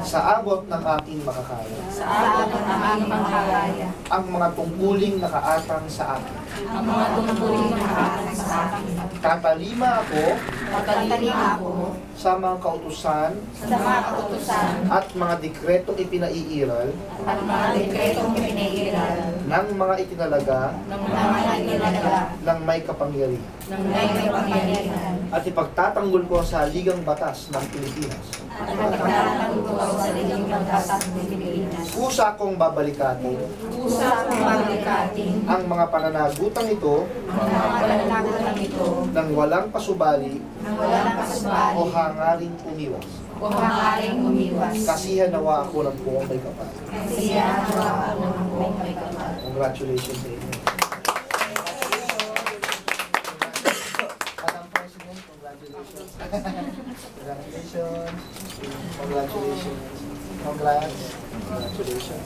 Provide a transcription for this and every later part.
Sa abot ng aking makakaya. Sa abot ng aking makakaya. Ang mga tungkuling nakaatang sa akin. Ang mga tungkuling nakaatang sa akin. Tatalima ako. Tatalima ako. Sa mga kautusan. Sa mga kautusan. At mga dekretong ipinaiiral. At mga dekretong ipinaiiral. Ng mga itinalaga. Ng mga itinalaga. Ng may kapangyarihan. Ng may kapangyarihan. At ipagtatanggol ko sa Ligang Batas ng Pilipinas. At ipagtatanggol ko sa Ligang Batas ng Pilipinas. Kusa kong babalikatin. Kusa kong babalikatin. Ang mga pananagutang ito. Ang mga pananagutang ito. Nang walang pasubali. Nang walang pasubali. O hangaring umiwas. O hangaring umiwas. Kasihan nawa ako ng buong may kapal. Kasihan nawa ako ng buong may kapal. Congratulations sa inyo. Madam President, congratulations. Congratulations. Congratulations. Congrats. Congratulations.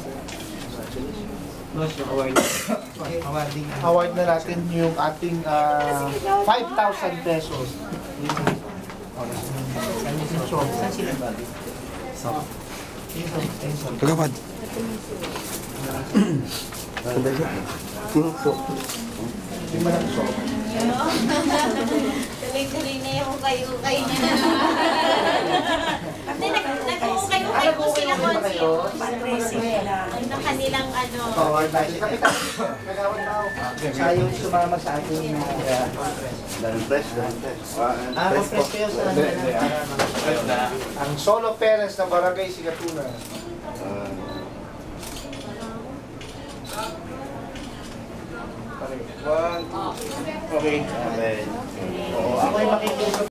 Congratulations. Award na natin yung ating 5,000 pesos. Kagapad. Yung malang so. Tuloy-tuloy na yung kayo-kayo na naman. Kasi nag-kayo-kayo po sila ng kanilang ano. Award na. Kapitan, nagawad na ako. Siya yung sumama sa ating press kayo sa ang solo parents ng Barangay Sigatuna. Okay. Ako yung makikita.